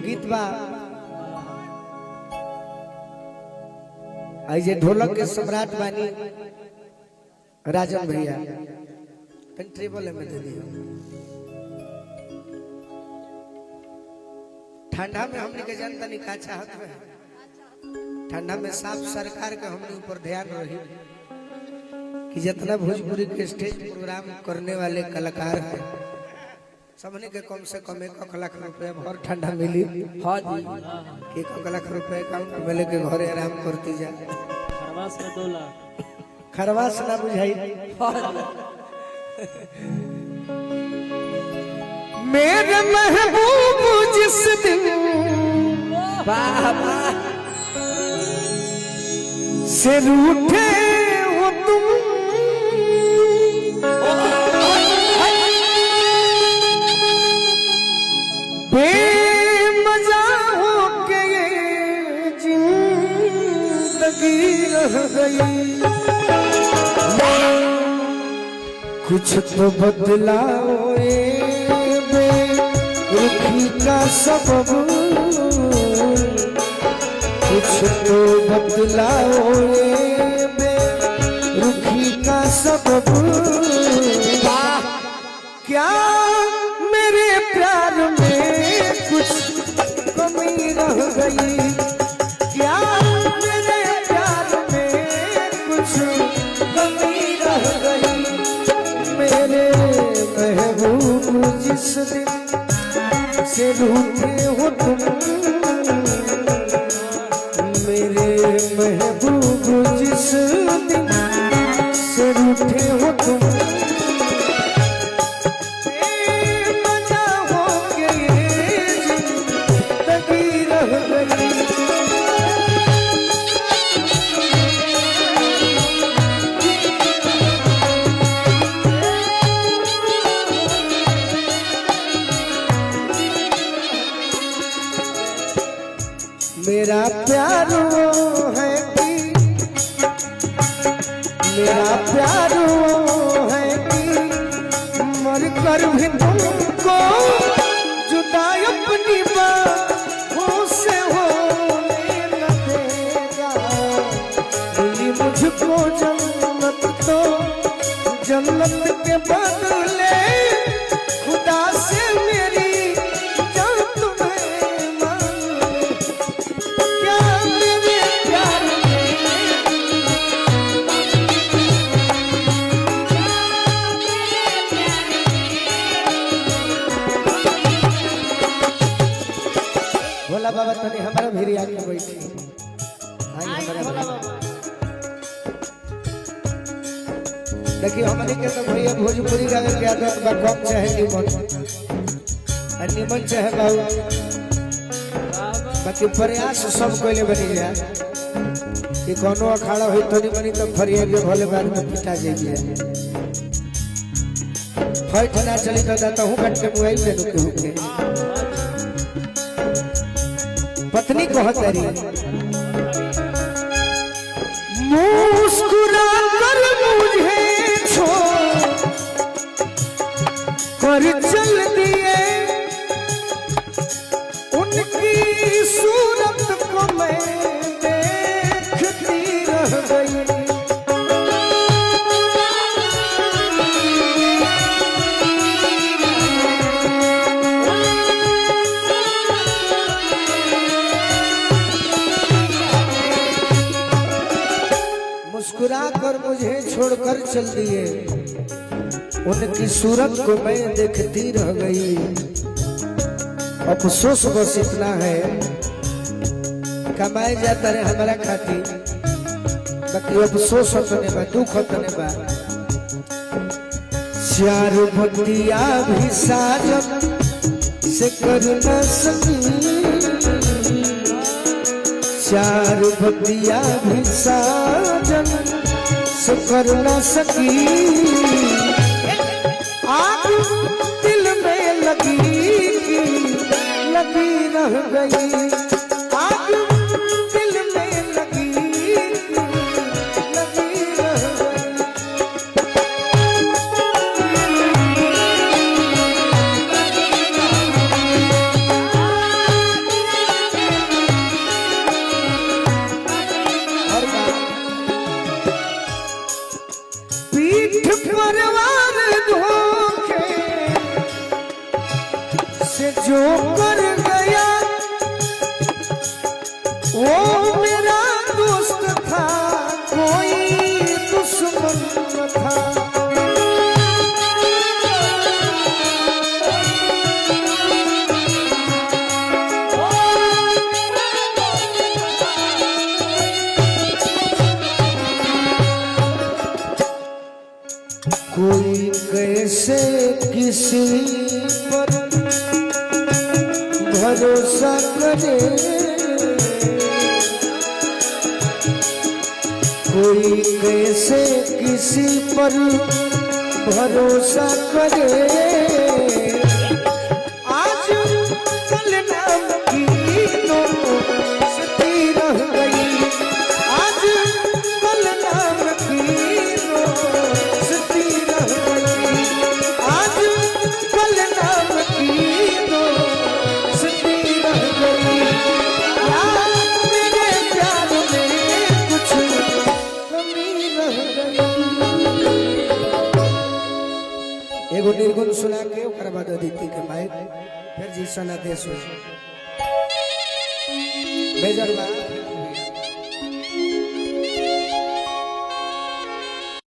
गीत बा आई जे ढोलक के सम्राट बानी राजन भैया ट्रेबल में दे दिया। ठंडा में हमने के जनता नहीं का चाहत है, ठंडा में साफ सरकार के हमने ऊपर ध्यान रही कि जितना भोजपुरी के स्टेज प्रोग्राम करने वाले कलाकार हैं सबने के कम से कम 1 लाख रुपया भर ठंडा मिली। हाँ जी 1 लाख रुपया अकाउंट में लेके घरे आराम करती जा। खरवास में 2 लाख खरवास ना बुझाई। मेरे महबूब जिस दिन बाबा से रूठे हो तुम, बेमजा हो के ये जिंदगी रह गई। कुछ तो बदलाओ रुखी का सबब, कुछ तो बदलाओ रुखी का सबब। क्या मेरे प्यार में कुछ कमी रह गई, क्या मेरे प्यार में कुछ कमी रह गई। मेरे महबूब जिस दिन से रूठे हो तुम, मेरे महबूब जिस दिन से रूठे हो तुम, बेमजा हो के ये जिंदगी रह गई। मेरा प्यार वो है कि, मेरा प्यार वो है कि मर कर भी तुमको जुदा अपनी बाहों से होने न देगा। मिली मुझको जन्नत तो जन्नत के बदले खुदा से मेरी बाबा तने हमारा भेरी आके बैठी। देखिए हमने के तो भैया भोजपुरी गावे के आदत बा कम चाहे निमन और निमन चाहे बाबू, बाकी प्रयास सब कोइले बनी जा कि कोनो अखाड़ा होई तो निमनी तो फरिया के भले बार में पिटा जाइए। फैट ना चली तो जाता हूं कट के मोबाइल में रुके होके पत्नी कहतरी मुस्कुरा कर मुझे छोड़ कर चल दिए, उनकी सूरत को मैं देखती रह गई। मुस्कुरा कर मुझे छोड़कर चल दिए, उनकी सूरत को मैं देखती रह गई। अफसोस बस इतना है कमाए जाता रहे हमारा खाती, बाकी अफसोस होने बा दुख होने बा। चार बतिया भी साजन से कर न सकी, चार बतिया भी साजन से कर न सकी। आग दिल में लगी रह गई, आग दिल में लगी रह गई। जो कर गया वो मेरा दोस्त था, कोई दुश्मन न था। कोई कैसे किसी पर भरोसा करे, कोई कैसे किसी पर भरोसा करे। आज कल नाम की दोस्ती रह गई, आज कल नाम की दोस्ती रह गई, आज कल नाम की दोस्ती रह गई। यार मेरे प्यार में कुछ कमी रह गई। एगो निर्गुण सुना के ओकर बाद अदिति के माइक फिर जी सना देश हो बेजर बा।